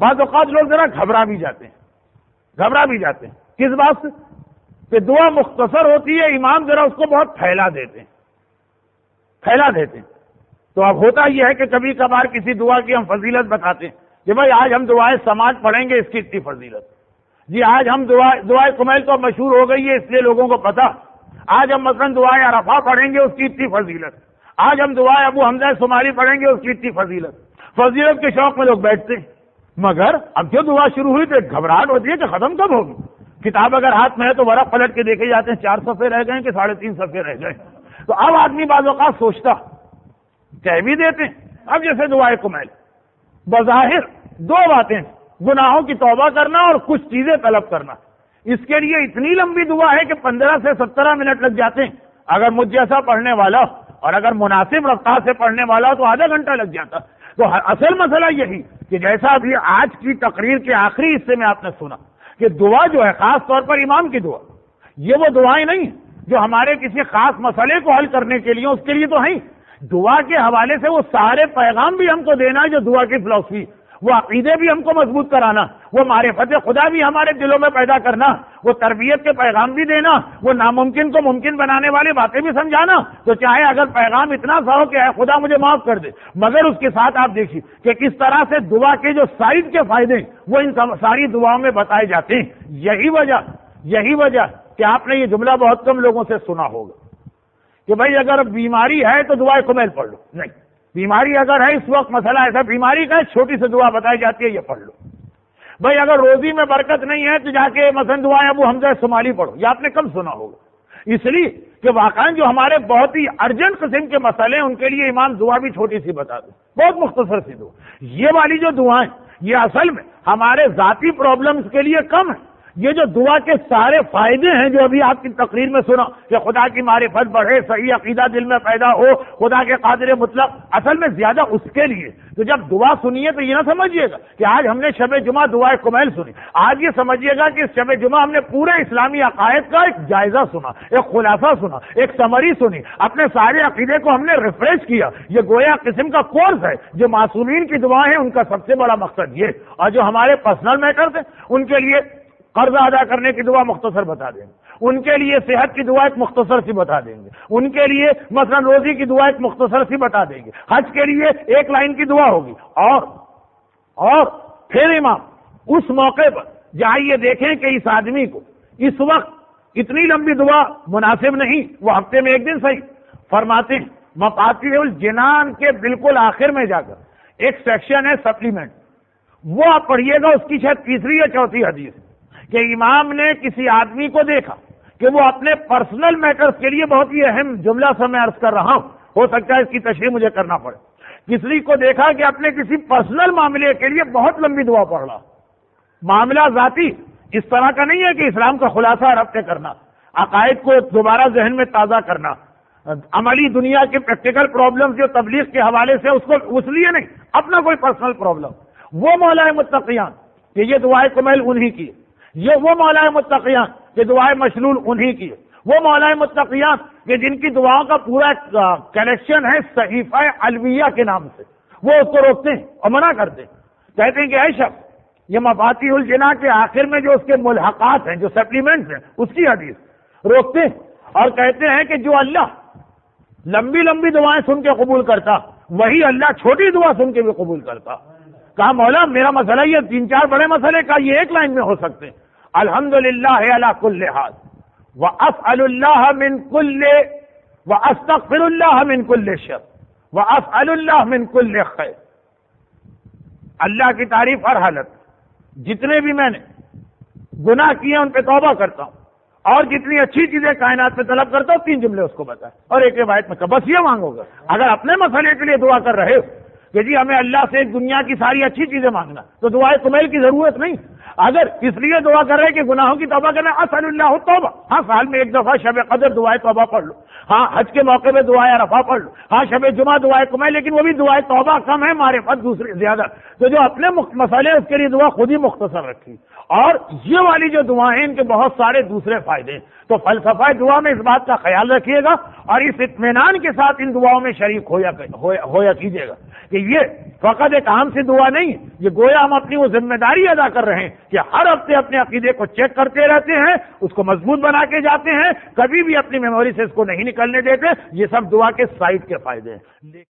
بعض اوقات لوگ ذرا گھبرا بھی جاتے ہیں کس بات سے کہ دعا مختصر ہوتی ہے، امام ذرا اس کو بہت پھیلا دیتے ہیں. تو اب ہوتا یہ ہے کہ کبھی کبھار کسی دعا کی ہم فضیلت بتاتے ہیں کہ بھائی آج ہم دعائے سماعت پڑھیں گے، اس کی اتنی فضیلت. جی آج ہم دعائے کمیل تو مشہور ہو گئی ہے اس لیے لوگوں کو پتا. آج ہم مثلا دعائے عرفہ پڑھیں گے، اس کی اتنی فضیلت. آج ہم دعائے ابو حمزہ صومالی پڑھیں گے، اس کی اتنی فضیلت کے شوق میں لوگ بیٹھتے ہیں. مگر اب جو دعا شروع ہوئی تو ایک گھبراہٹ ہوتی ہے کہ ختم کب ہوگی. کتاب اگر ہاتھ میں ہے تو ورق پلٹ کے دیکھے جاتے ہیں 4 صفحے رہ گئے کہ 3.5 صفحے رہ گئے. تو اب آدمی بعض اوقات سوچتا، کہہ بھی دیتے ہیں. اب جیسے دعائے کمیل بظاہر 2 باتیں، گناہوں کی توبہ کرنا اور کچھ چیزیں طلب کرنا. اس کے لیے اتنی لمبی دعا ہے کہ 15 سے 17 منٹ لگ جاتے ہیں. اگر مجھ جیسا پڑھنے والا اور اگر مناسب رفتار سے پڑھنے والا تو آدھا گھنٹہ لگ جاتا. تو اصل مسئلہ یہی کہ جیسا ابھی آج کی تقریر کے آخری حصے میں آپ نے سنا کہ دعا جو ہے خاص طور پر امام کی دعا، یہ وہ دعائیں نہیں جو ہمارے کسی خاص مسئلے کو حل کرنے کے لیے، اس کے لیے تو ہیں. دعا کے حوالے سے وہ سارے پیغام بھی ہم کو دینا ہے جو دعا کی فلسفی، وہ عقیدے بھی ہم کو مضبوط کرانا، وہ معرفت خدا بھی ہمارے دلوں میں پیدا کرنا، وہ تربیت کے پیغام بھی دینا، وہ ناممکن کو ممکن بنانے والی باتیں بھی سمجھانا. تو چاہے اگر پیغام اتنا سا ہو کہ اے خدا مجھے معاف کر دے، مگر اس کے ساتھ آپ دیکھیے کہ کس طرح سے دعا کے جو سائڈ کے فائدے وہ ان ساری دعاؤں میں بتائے جاتے ہیں. یہی وجہ کہ آپ نے یہ جملہ بہت کم لوگوں سے سنا ہوگا کہ بھائی اگر بیماری ہے تو دعائے کمیل پڑھ لو. نہیں، بیماری اگر ہے اس وقت مسئلہ ایسا بیماری کا ہے، چھوٹی سی دعا بتائی جاتی ہے، یہ پڑھ لو. بھائی اگر روزی میں برکت نہیں ہے تو جا کے مثلا دعائیں ابو حمزہ صومالی پڑھو. یہ آپ نے کم سنا ہوگا، اس لیے کہ واقعا جو ہمارے بہت ہی ارجنٹ قسم کے مسئلے ہیں ان کے لیے امام دعا بھی چھوٹی سی بتا دیں، بہت مختصر سی دعا. یہ والی جو دعائیں یہ اصل میں ہمارے ذاتی پرابلمز کے لیے کم ہے. یہ جو دعا کے سارے فائدے ہیں جو ابھی آپ کی تقریر میں سنا کہ خدا کی معرفت بڑھے، صحیح عقیدہ دل میں پیدا ہو، خدا کے قادر مطلق، اصل میں زیادہ اس کے لیے. تو جب دعا سنیے تو یہ نہ سمجھیے گا کہ آج ہم نے شب جمعہ دعائے کمیل سنی. آج یہ سمجھیے گا کہ اس شب جمعہ ہم نے پورے اسلامی عقائد کا ایک جائزہ سنا، ایک خلاصہ سنا، ایک سمری سنی، اپنے سارے عقیدے کو ہم نے ریفریش کیا. یہ گویا قسم کا کورس ہے. جو معصومین کی دعائیں ہیں ان کا سب سے بڑا مقصد یہ، اور جو ہمارے پرسنل میٹرز ہیں ان کے لیے قرض ادا کرنے کی دعا مختصر بتا دیں گے، ان کے لیے صحت کی دعا ایک مختصر سی بتا دیں گے، ان کے لیے مثلا روزی کی دعا ایک مختصر سی بتا دیں گے، حج کے لیے 1 لائن کی دعا ہوگی. اور پھر امام اس موقع پر جہاں یہ دیکھیں کہ اس آدمی کو اس وقت اتنی لمبی دعا مناسب نہیں، وہ ہفتے میں 1 دن صحیح فرماتے ہیں. مفاتیح الجنان کے بالکل آخر میں جا کر ایک سیکشن ہے سپلیمنٹ، وہ آپ پڑھیے گا. اس کی شاید 3 یا 4 حدیث کہ امام نے کسی آدمی کو دیکھا کہ وہ اپنے پرسنل میٹرز کے لیے بہت ہی اہم جملہ سے میں عرض کر رہا ہوں، ہو سکتا ہے اس کی تشریح مجھے کرنا پڑے. کسی کو دیکھا کہ اپنے کسی پرسنل معاملے کے لیے بہت لمبی دعا پڑھ رہا. معاملہ ذاتی اس طرح کا نہیں ہے کہ اسلام کا خلاصہ ربط کرنا، عقائد کو دوبارہ ذہن میں تازہ کرنا، عملی دنیا کے پریکٹیکل پرابلم جو تبلیغ کے حوالے سے اس لیے نہیں، اپنا کوئی پرسنل پرابلم. وہ مولا متقیان کہ یہ دعائے کمیل انہی کی، یہ وہ مولا متقیان کہ دعائے مشلول انہی کی، وہ مولا متقیان کہ جن کی دعاؤں کا پورا کلیکشن ہے صحیفہ الویہ کے نام سے. وہ اس کو روکتے ہیں اور منع کرتے ہیں، کہتے ہیں کہ اے شخص یہ مفاتیح الجناح کے آخر میں جو اس کے ملحقات ہیں، جو سپلیمنٹس ہیں، اس کی حدیث روکتے ہیں اور کہتے ہیں کہ جو اللہ لمبی لمبی دعائیں سن کے قبول کرتا وہی اللہ چھوٹی دعا سن کے بھی قبول کرتا. کہا مولا میرا مسئلہ یہ 3-4 بڑے مسئلے کا یہ 1 لائن میں ہو سکتے ہیں. الحمدللہ علی کل حال واسأل اللہ من کل واستغفر اللہ من کل شر واسأل اللہ من کل خیر. اللہ کی تعریف ہر حالت، جتنے بھی میں نے گناہ کیے ان پہ توبہ کرتا ہوں اور جتنی اچھی چیزیں کائنات میں طلب کرتا ہوں. 3 جملے اس کو بتائے اور ایک روایت میں بس یہ مانگو گا. اگر اپنے مسئلے کے لیے دعا کر رہے ہو کہ جی ہمیں اللہ سے ایک دنیا کی ساری اچھی چیزیں مانگنا تو دعائے کمیل کی ضرورت نہیں. اگر اس لیے دعا کر رہے کہ گناہوں کی توبہ کرنا، اسأل اللہ توبہ، ہاں سال میں 1 دفعہ شب قدر دعائے توبہ پڑھ لو، ہاں حج کے موقع پہ دعائے عرفہ پڑھ لو، ہاں شب جمعہ دعائے کمیل، لیکن وہ بھی دعائے توبہ کم ہے، معرفت دوسری زیادہ. تو جو اپنے مسئلے اس کے لیے دعا خود ہی مختصر رکھی. اور یہ والی جو دعائیں ان کے بہت سارے دوسرے فائدے ہیں. تو فلسفہ دعا میں اس بات کا خیال رکھیے گا اور اس اطمینان کے ساتھ ان دعاؤں میں شریک ہویا کیجیے گا کہ یہ فقط ایک عام سی دعا نہیں، یہ گویا ہم اپنی وہ ذمہ داری ادا کر رہے ہیں کہ ہر ہفتے اپنے عقیدے کو چیک کرتے رہتے ہیں، اس کو مضبوط بنا کے جاتے ہیں، کبھی بھی اپنی میموری سے اس کو نہیں نکلنے دیتے۔ یہ سب دعا کے سائڈ کے فائدے ہیں۔